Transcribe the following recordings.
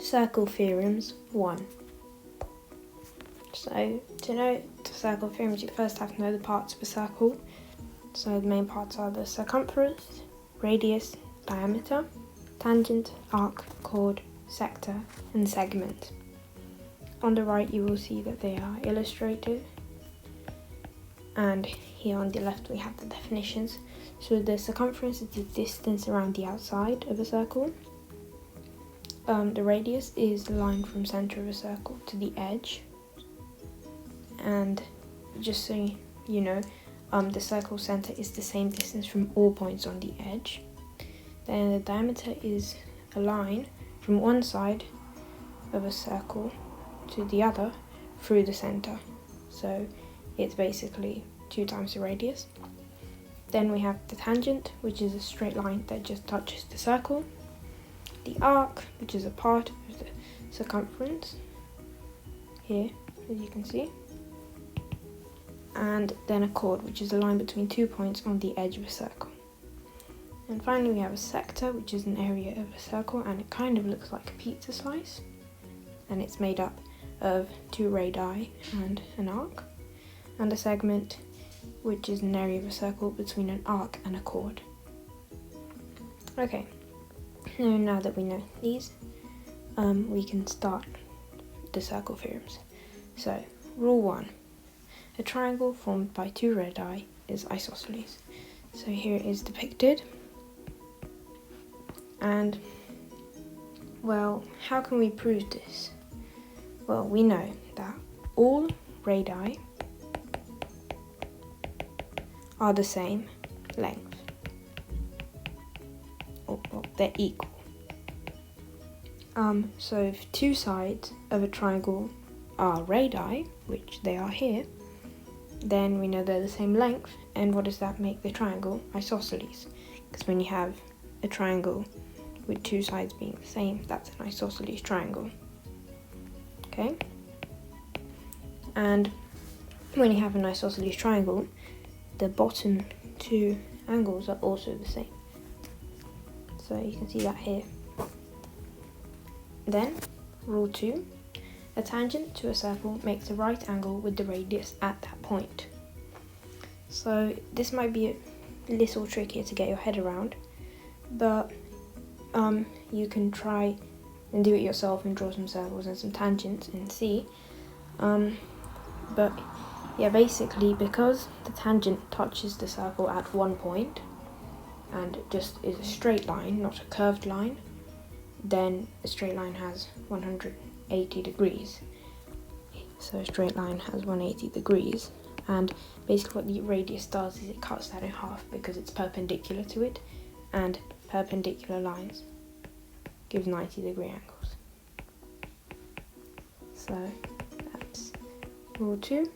Circle theorems 1. So to know the circle theorems, you first have to know the parts of a circle. So the main parts are the circumference, radius, diameter, tangent, arc, chord, sector, and segment. On the right you will see that they are illustrated, and here on the left we have the definitions. So the circumference is the distance around the outside of a circle. The radius is the line from center of a circle to the edge. And just so you know, the circle center is the same distance from all points on the edge. Then the diameter is a line from one side of a circle to the other through the center. So it's basically 2 times the radius. Then we have the tangent, which is a straight line that just touches the circle. The arc, which is a part of the circumference, here, as you can see. And then a chord, which is a line between 2 points on the edge of a circle. And finally we have a sector, which is an area of a circle, and it kind of looks like a pizza slice. And it's made up of 2 radii and an arc. And a segment, which is an area of a circle between an arc and a chord. Okay, so now that we know these, we can start the circle theorems. So, rule 1. A triangle formed by 2 radii is isosceles. So here it is depicted. And, well, how can we prove this? Well, we know that all radii are the same length, or they're equal. So if 2 sides of a triangle are radii, which they are here, then we know they're the same length. And what does that make the triangle? Isosceles. Because when you have a triangle with 2 sides being the same, that's an isosceles triangle. Okay? And when you have an isosceles triangle, the bottom 2 angles are also the same. So you can see that here. Then, rule 2. A tangent to a circle makes a right angle with the radius at that point. So this might be a little trickier to get your head around, but you can try and do it yourself and draw some circles and some tangents and see. But yeah, basically because the tangent touches the circle at one point and it just is a straight line, not a curved line, then a straight line has 180 degrees. So a straight line has 180 degrees, and basically what the radius does is it cuts that in half because it's perpendicular to it, and perpendicular lines give 90-degree angles. So that's rule 2.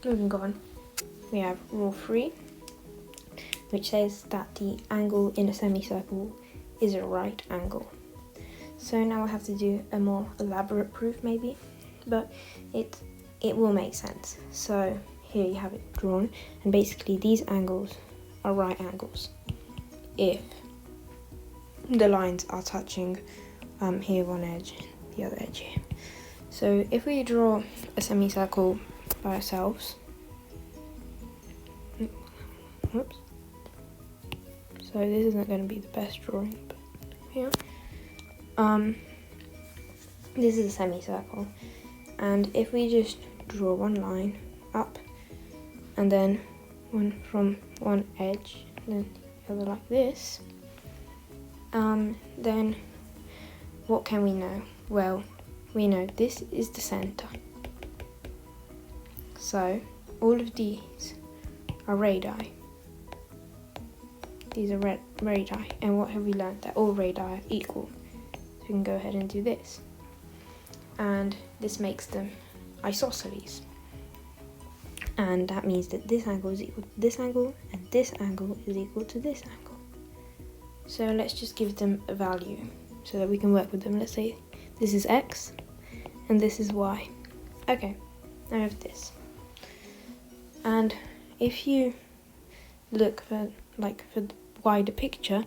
Moving on, we have rule 3, which says that the angle in a semicircle is a right angle. So now I have to do a more elaborate proof maybe, but it will make sense. So here you have it drawn, and basically these angles are right angles if the lines are touching here one edge, the other edge here. So if we draw a semicircle by ourselves, whoops, so this isn't going to be the best drawing, but here, this is a semicircle, and if we just draw one line up and then one from one edge and then the other like this, then what can we know? Well, we know this is the center. So all of these are radii. These are radii, and what have we learned? That all radii are equal. So we can go ahead and do this. And this makes them isosceles. And that means that this angle is equal to this angle, and this angle is equal to this angle. So let's just give them a value so that we can work with them. Let's say this is x, and this is y. Okay, now I have this. And if you look for the wider picture,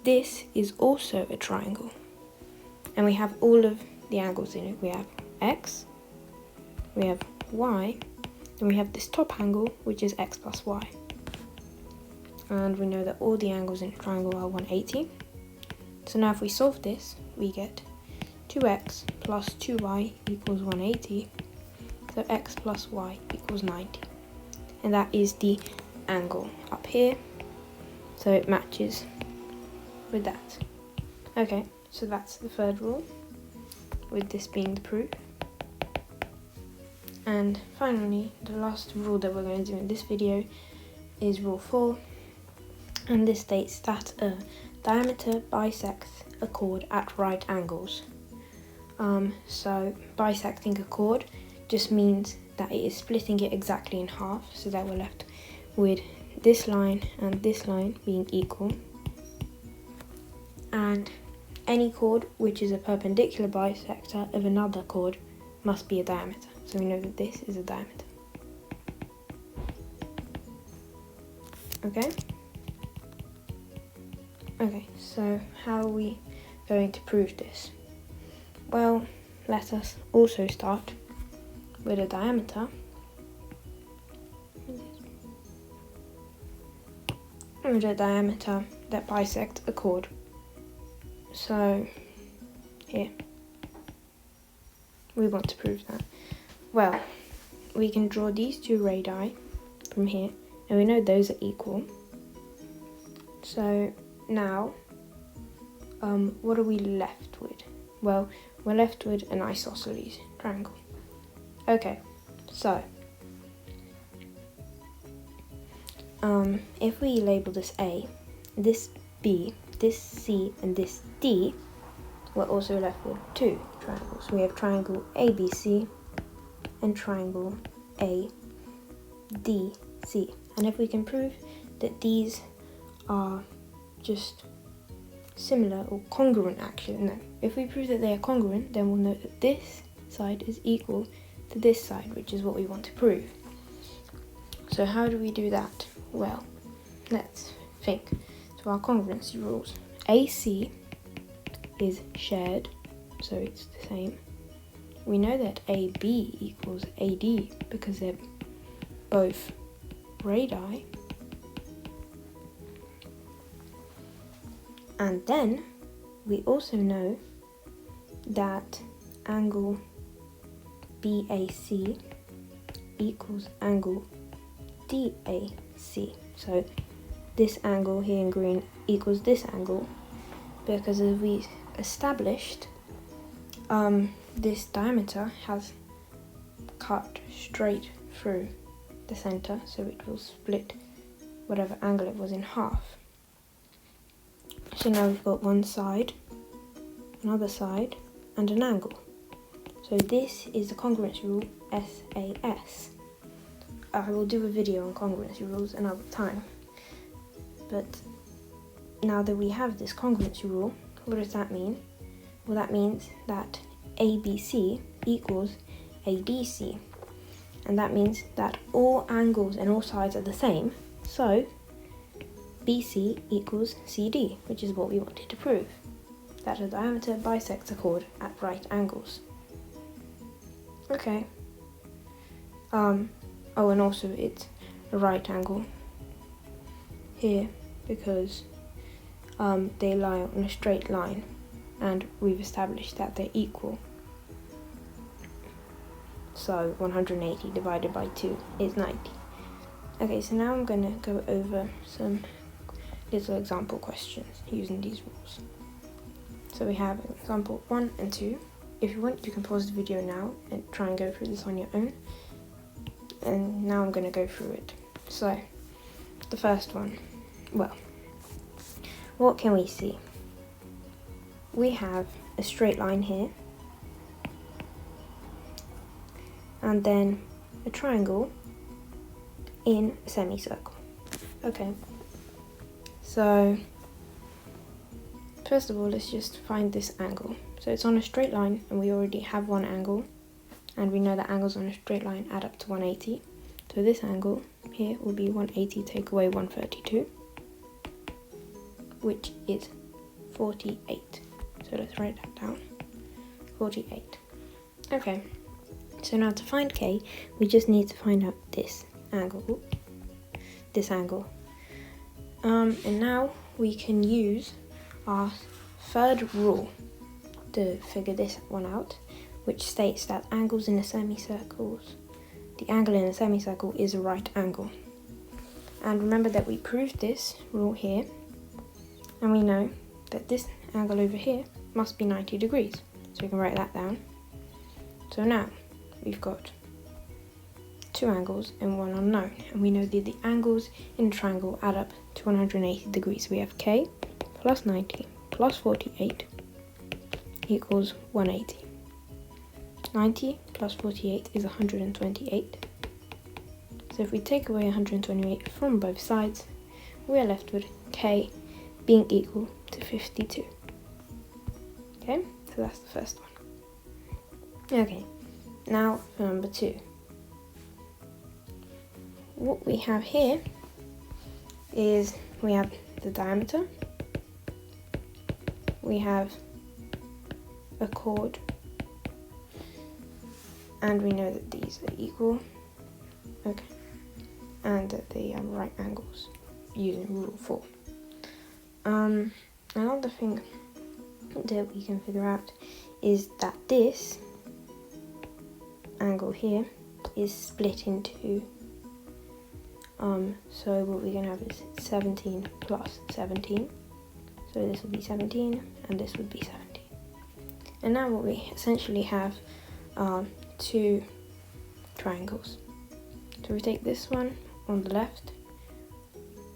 this is also a triangle. And we have all of the angles in it. We have x, we have y, and we have this top angle, which is x plus y. And we know that all the angles in a triangle are 180. So now if we solve this, we get 2x plus 2y equals 180. So x plus y equals 90. And that is the angle up here. So it matches with that. Okay, so that's the third rule, with this being the proof. And finally, the last rule that we're going to do in this video is rule 4. And this states that a diameter bisects a chord at right angles. So bisecting a chord just means that it is splitting it exactly in half, so that we're left with this line and this line being equal. And any chord which is a perpendicular bisector of another chord must be a diameter. So we know that this is a diameter. Okay, so how are we going to prove this? Well, let us also start with a diameter. With a diameter that bisects a chord. So, here. We want to prove that. Well, we can draw these two radii from here, and we know those are equal. So, now, what are we left with? Well, we're left with an isosceles triangle. Okay, so if we label this A, this B, this C, and this D, we're also left with two triangles. We have triangle ABC and triangle ADC. And if we can prove that these are just similar or congruent, actually, no. If we prove that they are congruent, then we'll know that this side is equal to this side, which is what we want to prove. So how do we do that? Well, let's think. So our congruency rules. AC is shared, so it's the same. We know that AB equals AD because they're both radii. And then we also know that angle BAC equals angle DAC. So this angle here in green equals this angle because as we established, this diameter has cut straight through the center, so it will split whatever angle it was in half. So now we've got one side, another side, and an angle. So this is the congruency rule SAS. I will do a video on congruency rules another time. But now that we have this congruency rule, what does that mean? Well, that means that ABC equals ADC. And that means that all angles and all sides are the same. So BC equals CD, which is what we wanted to prove. That a diameter bisects a chord at right angles. Okay. Oh, and also it's a right angle here because they lie on a straight line, and we've established that they're equal. So 180 divided by 2 is 90. Okay, so now I'm going to go over some little example questions using these rules. So we have example 1 and 2. If you want, you can pause the video now and try and go through this on your own. And now I'm going to go through it. So, the first one. Well, what can we see? We have a straight line here. And then a triangle in a semicircle. Okay. So, first of all, let's just find this angle. So it's on a straight line, and we already have one angle, and we know that angles on a straight line add up to 180. So this angle here will be 180 take away 132, which is 48. So let's write that down. 48. Okay, so now to find k, we just need to find out this angle. And now we can use our third rule to figure this one out, which states that angles in a semicircle, the angle in a semicircle is a right angle. And remember that we proved this rule here, and we know that this angle over here must be 90 degrees. So we can write that down. So now we've got two angles and one unknown, and we know that the angles in a triangle add up to 180 degrees. We have k plus 90 plus 48 equals 180. 90 plus 48 is 128. So if we take away 128 from both sides, we are left with k being equal to 52. Okay, so that's the first one. Okay, now for number 2. What we have here is we have the diameter, we have a chord, and we know that these are equal, okay, and that they are right angles using rule 4. Another thing that we can figure out is that this angle here is split into so what we're going to have is 17 plus 17, so this would be 17 and this would be 17. And now what we essentially have are two triangles. So we take this one on the left,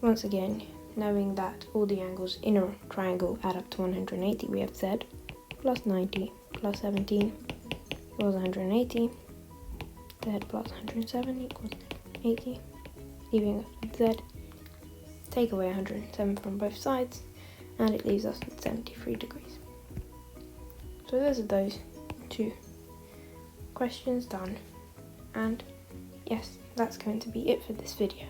once again knowing that all the angles in a triangle add up to 180, we have z plus 90 plus 17 equals 180, z plus 107 equals 80, leaving us with z, take away 107 from both sides, and it leaves us with 73 degrees. So those are those two questions done, and yes, that's going to be it for this video.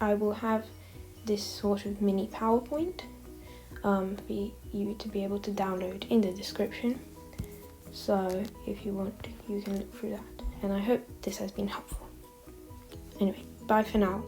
I will have this sort of mini PowerPoint for you to be able to download in the description, so if you want you can look through that, and I hope this has been helpful. Anyway, bye for now.